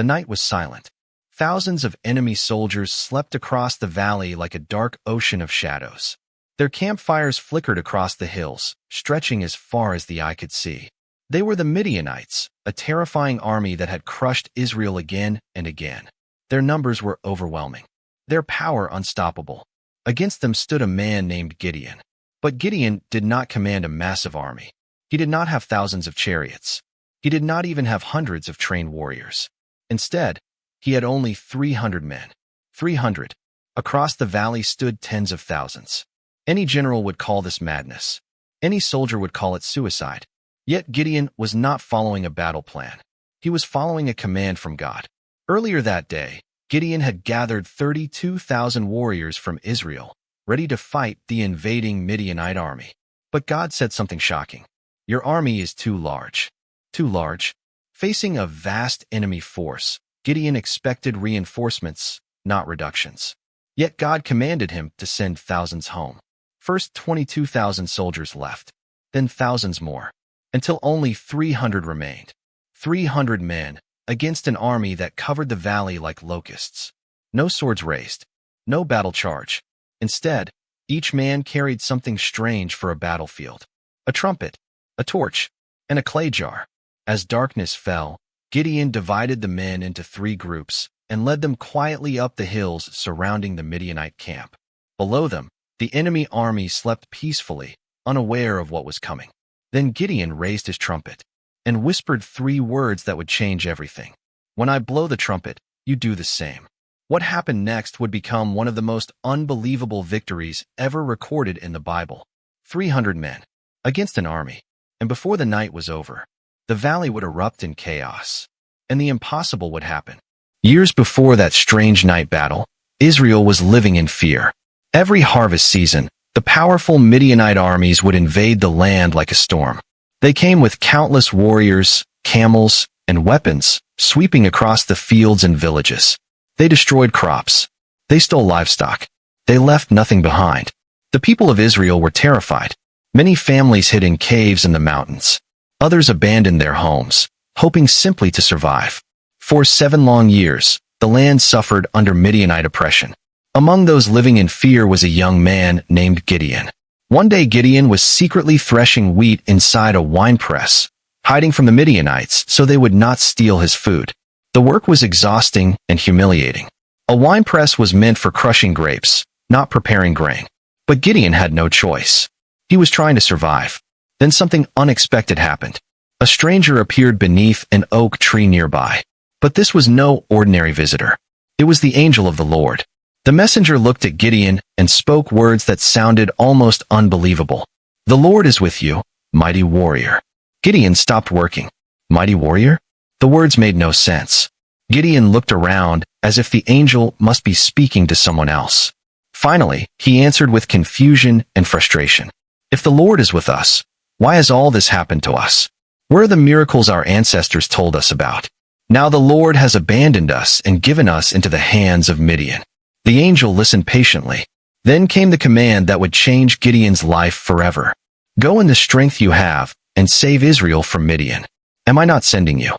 The night was silent. Thousands of enemy soldiers slept across the valley like a dark ocean of shadows. Their campfires flickered across the hills, stretching as far as the eye could see. They were the Midianites, a terrifying army that had crushed Israel again and again. Their numbers were overwhelming, their power unstoppable. Against them stood a man named Gideon. But Gideon did not command a massive army. He did not have thousands of chariots. He did not even have hundreds of trained warriors. Instead, he had only 300 men. 300. Across the valley stood tens of thousands. Any general would call this madness. Any soldier would call it suicide. Yet Gideon was not following a battle plan. He was following a command from God. Earlier that day, Gideon had gathered 32,000 warriors from Israel, ready to fight the invading Midianite army. But God said something shocking. Your army is too large. Too large? Facing a vast enemy force, Gideon expected reinforcements, not reductions. Yet God commanded him to send thousands home. First 22,000 soldiers left, then thousands more, until only 300 remained. 300 men against an army that covered the valley like locusts. No swords raised, no battle charge. Instead, each man carried something strange for a battlefield. A trumpet, a torch, and a clay jar. As darkness fell, Gideon divided the men into 3 groups and led them quietly up the hills surrounding the Midianite camp. Below them, the enemy army slept peacefully, unaware of what was coming. Then Gideon raised his trumpet and whispered 3 words that would change everything. When I blow the trumpet, you do the same. What happened next would become one of the most unbelievable victories ever recorded in the Bible. 300 men against an army, and before the night was over, the valley would erupt in chaos, and the impossible would happen. Years before that strange night battle, Israel was living in fear. Every harvest season, the powerful Midianite armies would invade the land like a storm. They came with countless warriors, camels, and weapons, sweeping across the fields and villages. They destroyed crops. They stole livestock. They left nothing behind. The people of Israel were terrified. Many families hid in caves in the mountains. Others abandoned their homes, hoping simply to survive. For 7 long years, the land suffered under Midianite oppression. Among those living in fear was a young man named Gideon. One day Gideon was secretly threshing wheat inside a winepress, hiding from the Midianites so they would not steal his food. The work was exhausting and humiliating. A winepress was meant for crushing grapes, not preparing grain. But Gideon had no choice. He was trying to survive. Then something unexpected happened. A stranger appeared beneath an oak tree nearby. But this was no ordinary visitor. It was the angel of the Lord. The messenger looked at Gideon and spoke words that sounded almost unbelievable. The Lord is with you, mighty warrior. Gideon stopped working. Mighty warrior? The words made no sense. Gideon looked around as if the angel must be speaking to someone else. Finally, he answered with confusion and frustration. If the Lord is with us, why has all this happened to us? Where are the miracles our ancestors told us about? Now the Lord has abandoned us and given us into the hands of Midian. The angel listened patiently. Then came the command that would change Gideon's life forever. Go in the strength you have and save Israel from Midian. Am I not sending you?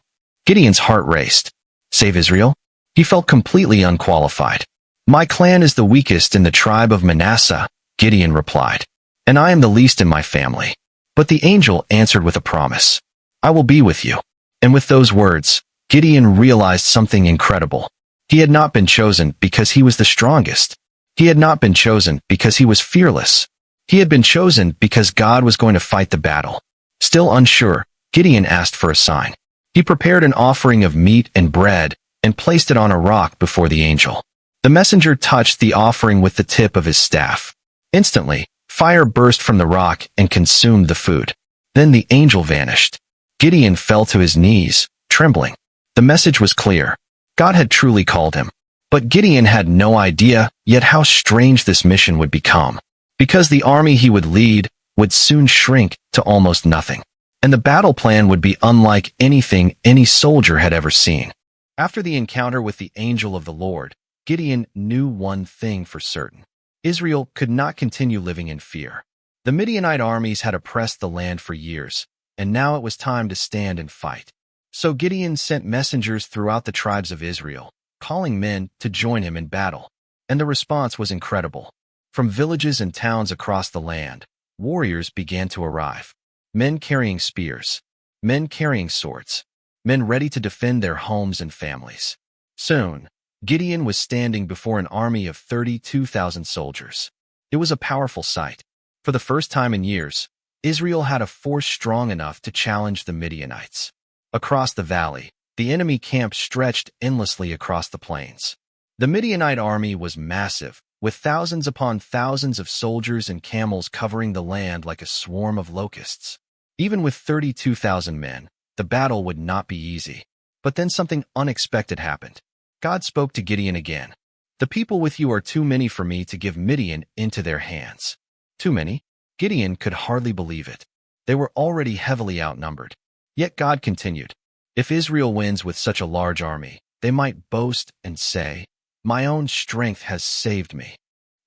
Gideon's heart raced. Save Israel? He felt completely unqualified. My clan is the weakest in the tribe of Manasseh, Gideon replied, and I am the least in my family. But the angel answered with a promise. I will be with you. And with those words, Gideon realized something incredible. He had not been chosen because he was the strongest. He had not been chosen because he was fearless. He had been chosen because God was going to fight the battle. Still unsure, Gideon asked for a sign. He prepared an offering of meat and bread and placed it on a rock before the angel. The messenger touched the offering with the tip of his staff. Instantly, fire burst from the rock and consumed the food. Then the angel vanished. Gideon fell to his knees, trembling. The message was clear. God had truly called him. But Gideon had no idea yet how strange this mission would become. Because the army he would lead would soon shrink to almost nothing. And the battle plan would be unlike anything any soldier had ever seen. After the encounter with the angel of the Lord, Gideon knew one thing for certain. Israel could not continue living in fear. The Midianite armies had oppressed the land for years, and now it was time to stand and fight. So Gideon sent messengers throughout the tribes of Israel, calling men to join him in battle. And the response was incredible. From villages and towns across the land, warriors began to arrive. Men carrying spears, men carrying swords, men ready to defend their homes and families. Soon, Gideon was standing before an army of 32,000 soldiers. It was a powerful sight. For the first time in years, Israel had a force strong enough to challenge the Midianites. Across the valley, the enemy camp stretched endlessly across the plains. The Midianite army was massive, with thousands upon thousands of soldiers and camels covering the land like a swarm of locusts. Even with 32,000 men, the battle would not be easy. But then something unexpected happened. God spoke to Gideon again. "The people with you are too many for me to give Midian into their hands." Too many? Gideon could hardly believe it. They were already heavily outnumbered. Yet God continued, "If Israel wins with such a large army, they might boast and say, 'My own strength has saved me.'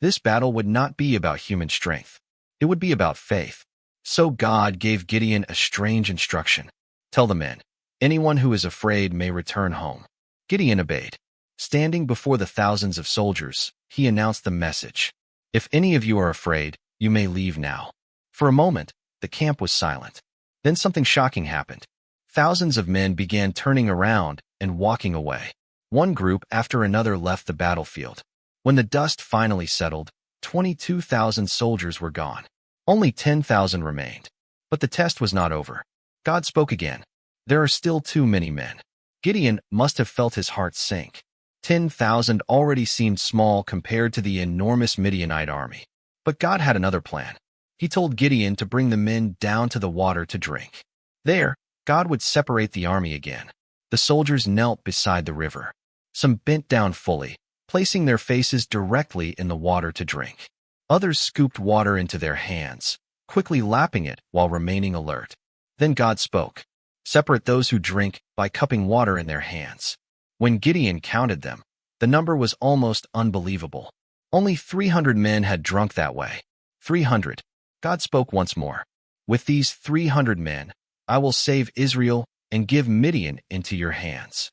This battle would not be about human strength. It would be about faith. So God gave Gideon a strange instruction. "Tell the men, anyone who is afraid may return home." Gideon obeyed. Standing before the thousands of soldiers, he announced the message. "If any of you are afraid, you may leave now." For a moment, the camp was silent. Then something shocking happened. Thousands of men began turning around and walking away. One group after another left the battlefield. When the dust finally settled, 22,000 soldiers were gone. Only 10,000 remained. But the test was not over. God spoke again. "There are still too many men." Gideon must have felt his heart sink. 10,000 already seemed small compared to the enormous Midianite army. But God had another plan. He told Gideon to bring the men down to the water to drink. There, God would separate the army again. The soldiers knelt beside the river. Some bent down fully, placing their faces directly in the water to drink. Others scooped water into their hands, quickly lapping it while remaining alert. Then God spoke. "Separate those who drink by cupping water in their hands." When Gideon counted them, the number was almost unbelievable. Only 300 men had drunk that way. 300. God spoke once more. "With these 300 men, I will save Israel and give Midian into your hands."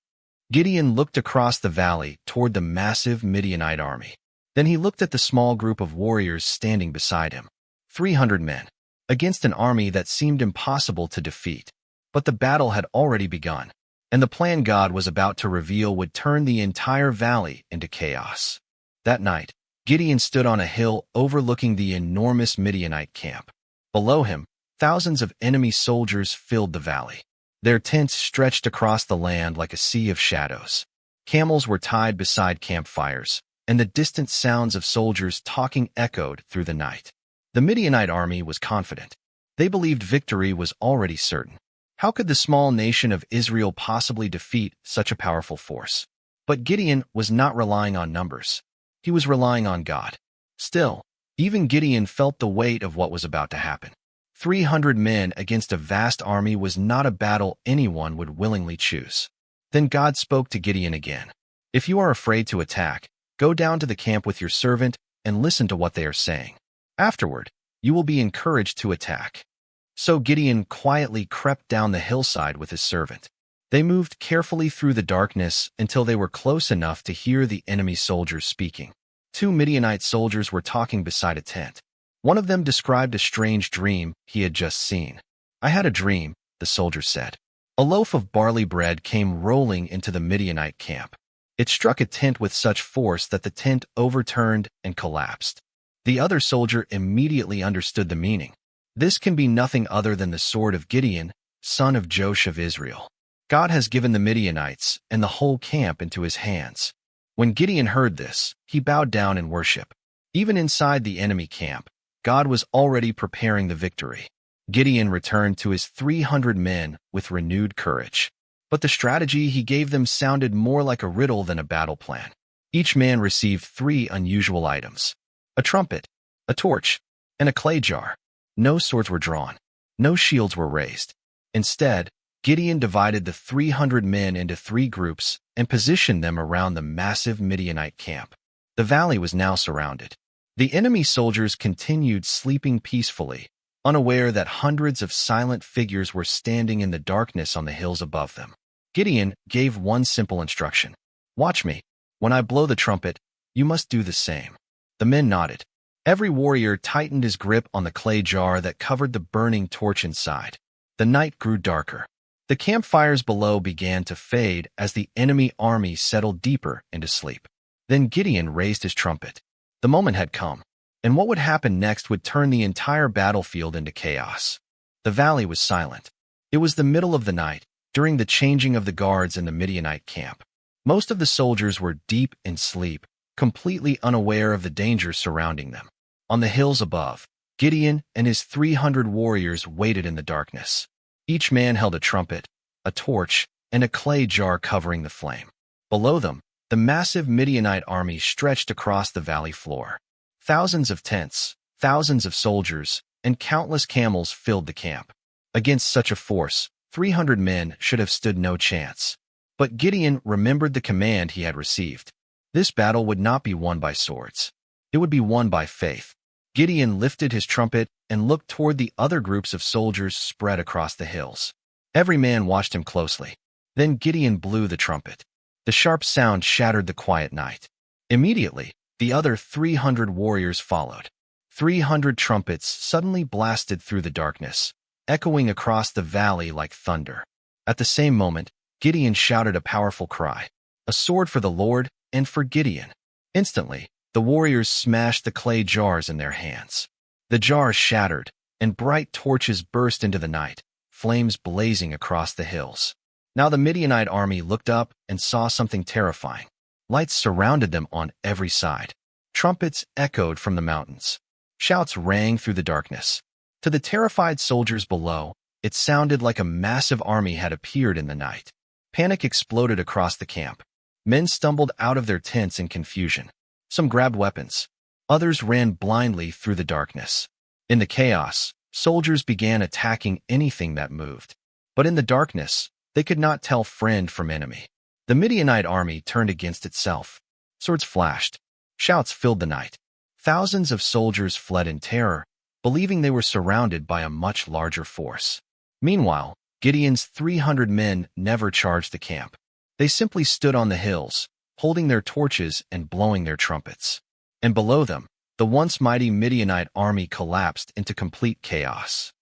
Gideon looked across the valley toward the massive Midianite army. Then he looked at the small group of warriors standing beside him. 300 men, against an army that seemed impossible to defeat. But the battle had already begun, and the plan God was about to reveal would turn the entire valley into chaos. That night, Gideon stood on a hill overlooking the enormous Midianite camp. Below him, thousands of enemy soldiers filled the valley. Their tents stretched across the land like a sea of shadows. Camels were tied beside campfires, and the distant sounds of soldiers talking echoed through the night. The Midianite army was confident. They believed victory was already certain. How could the small nation of Israel possibly defeat such a powerful force? But Gideon was not relying on numbers. He was relying on God. Still, even Gideon felt the weight of what was about to happen. 300 men against a vast army was not a battle anyone would willingly choose. Then God spoke to Gideon again. "If you are afraid to attack, go down to the camp with your servant and listen to what they are saying. Afterward, you will be encouraged to attack." So Gideon quietly crept down the hillside with his servant. They moved carefully through the darkness until they were close enough to hear the enemy soldiers speaking. 2 Midianite soldiers were talking beside a tent. One of them described a strange dream he had just seen. "I had a dream," the soldier said. A loaf of barley bread came rolling into the Midianite camp. It struck a tent with such force that the tent overturned and collapsed. The other soldier immediately understood the meaning. "This can be nothing other than the sword of Gideon, son of Joash of Israel. God has given the Midianites and the whole camp into his hands." When Gideon heard this, he bowed down in worship. Even inside the enemy camp, God was already preparing the victory. Gideon returned to his 300 men with renewed courage. But the strategy he gave them sounded more like a riddle than a battle plan. Each man received 3 unusual items: a trumpet, a torch, and a clay jar. No swords were drawn. No shields were raised. Instead, Gideon divided the 300 men into 3 groups and positioned them around the massive Midianite camp. The valley was now surrounded. The enemy soldiers continued sleeping peacefully, unaware that hundreds of silent figures were standing in the darkness on the hills above them. Gideon gave one simple instruction. Watch me. When I blow the trumpet, you must do the same. The men nodded. Every warrior tightened his grip on the clay jar that covered the burning torch inside. The night grew darker. The campfires below began to fade as the enemy army settled deeper into sleep. Then Gideon raised his trumpet. The moment had come, and what would happen next would turn the entire battlefield into chaos. The valley was silent. It was the middle of the night, during the changing of the guards in the Midianite camp. Most of the soldiers were deep in sleep, completely unaware of the dangers surrounding them. On the hills above, Gideon and his 300 warriors waited in the darkness. Each man held a trumpet, a torch, and a clay jar covering the flame. Below them, the massive Midianite army stretched across the valley floor. Thousands of tents, thousands of soldiers, and countless camels filled the camp. Against such a force, 300 men should have stood no chance. But Gideon remembered the command he had received. This battle would not be won by swords. It would be won by faith. Gideon lifted his trumpet and looked toward the other groups of soldiers spread across the hills. Every man watched him closely. Then Gideon blew the trumpet. The sharp sound shattered the quiet night. Immediately, the other 300 warriors followed. 300 trumpets suddenly blasted through the darkness, echoing across the valley like thunder. At the same moment, Gideon shouted a powerful cry, "A sword for the Lord and for Gideon." Instantly, the warriors smashed the clay jars in their hands. The jars shattered, and bright torches burst into the night, flames blazing across the hills. Now the Midianite army looked up and saw something terrifying. Lights surrounded them on every side. Trumpets echoed from the mountains. Shouts rang through the darkness. To the terrified soldiers below, it sounded like a massive army had appeared in the night. Panic exploded across the camp. Men stumbled out of their tents in confusion. Some grabbed weapons. Others ran blindly through the darkness. In the chaos, soldiers began attacking anything that moved. But in the darkness, they could not tell friend from enemy. The Midianite army turned against itself. Swords flashed. Shouts filled the night. Thousands of soldiers fled in terror, believing they were surrounded by a much larger force. Meanwhile, Gideon's 300 men never charged the camp. They simply stood on the hills, holding their torches and blowing their trumpets. And below them, the once mighty Midianite army collapsed into complete chaos.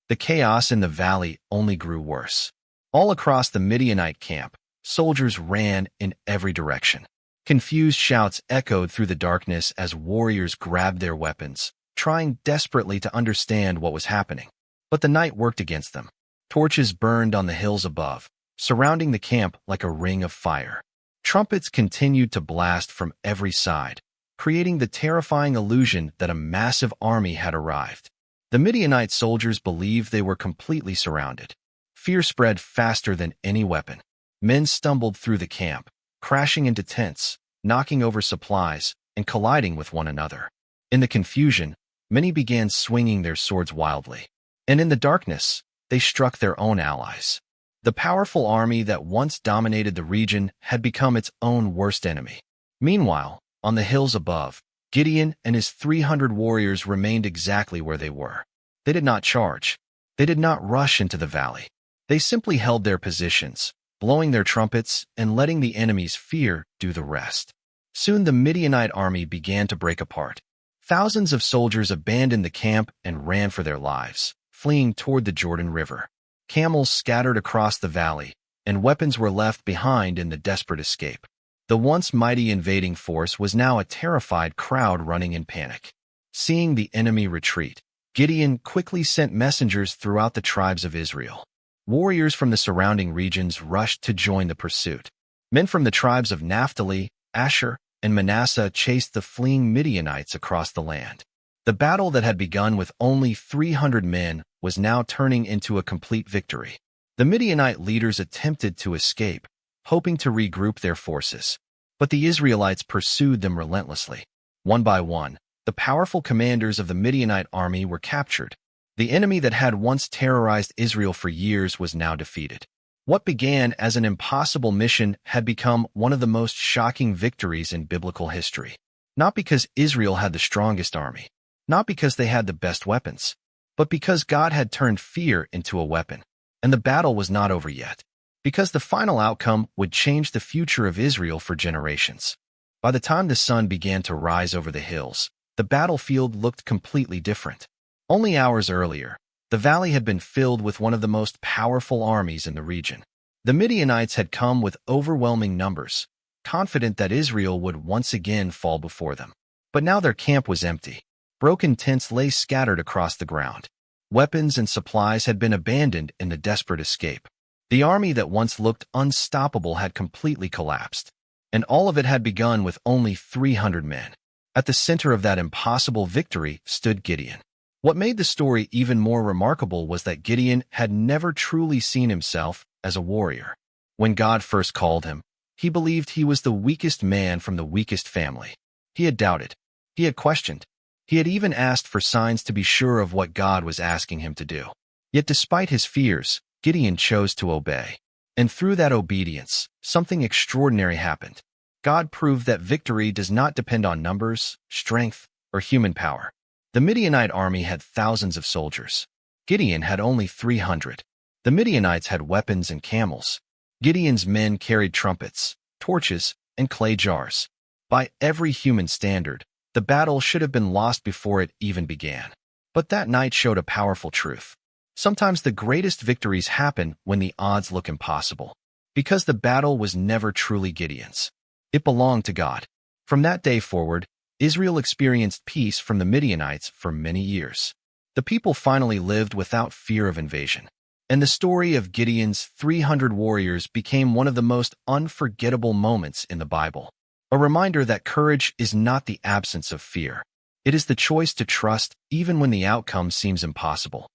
The chaos in the valley only grew worse. All across the Midianite camp, soldiers ran in every direction. Confused shouts echoed through the darkness as warriors grabbed their weapons, trying desperately to understand what was happening. But the night worked against them. Torches burned on the hills above, surrounding the camp like a ring of fire. Trumpets continued to blast from every side, creating the terrifying illusion that a massive army had arrived. The Midianite soldiers believed they were completely surrounded. Fear spread faster than any weapon. Men stumbled through the camp, crashing into tents, knocking over supplies, and colliding with one another. In the confusion, many began swinging their swords wildly. And in the darkness, they struck their own allies. The powerful army that once dominated the region had become its own worst enemy. Meanwhile, on the hills above, Gideon and his 300 warriors remained exactly where they were. They did not charge. They did not rush into the valley. They simply held their positions, blowing their trumpets and letting the enemy's fear do the rest. Soon the Midianite army began to break apart. Thousands of soldiers abandoned the camp and ran for their lives, fleeing toward the Jordan River. Camels scattered across the valley, and weapons were left behind in the desperate escape. The once mighty invading force was now a terrified crowd running in panic. Seeing the enemy retreat, Gideon quickly sent messengers throughout the tribes of Israel. Warriors from the surrounding regions rushed to join the pursuit. Men from the tribes of Naphtali, Asher, and Manasseh chased the fleeing Midianites across the land. The battle that had begun with only 300 men was now turning into a complete victory. The Midianite leaders attempted to escape, hoping to regroup their forces. But the Israelites pursued them relentlessly. One by one, the powerful commanders of the Midianite army were captured. The enemy that had once terrorized Israel for years was now defeated. What began as an impossible mission had become one of the most shocking victories in biblical history. Not because Israel had the strongest army, not because they had the best weapons, but because God had turned fear into a weapon. And the battle was not over yet. because the final outcome would change the future of Israel for generations. By the time the sun began to rise over the hills, the battlefield looked completely different. Only hours earlier, the valley had been filled with one of the most powerful armies in the region. The Midianites had come with overwhelming numbers, confident that Israel would once again fall before them. But now their camp was empty. Broken tents lay scattered across the ground. Weapons and supplies had been abandoned in the desperate escape. The army that once looked unstoppable had completely collapsed, and all of it had begun with only 300 men. At the center of that impossible victory stood Gideon. What made the story even more remarkable was that Gideon had never truly seen himself as a warrior. When God first called him, he believed he was the weakest man from the weakest family. He had doubted. He had questioned. He had even asked for signs to be sure of what God was asking him to do. Yet despite his fears, Gideon chose to obey. And through that obedience, something extraordinary happened. God proved that victory does not depend on numbers, strength, or human power. The Midianite army had thousands of soldiers. Gideon had only 300. The Midianites had weapons and camels. Gideon's men carried trumpets, torches, and clay jars. By every human standard, the battle should have been lost before it even began. But that night showed a powerful truth. Sometimes the greatest victories happen when the odds look impossible, because the battle was never truly Gideon's. It belonged to God. From that day forward, Israel experienced peace from the Midianites for many years. The people finally lived without fear of invasion. And the story of Gideon's 300 warriors became one of the most unforgettable moments in the Bible. A reminder that courage is not the absence of fear. It is the choice to trust even when the outcome seems impossible.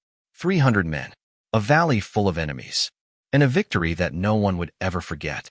300 men, a valley full of enemies, and a victory that no one would ever forget.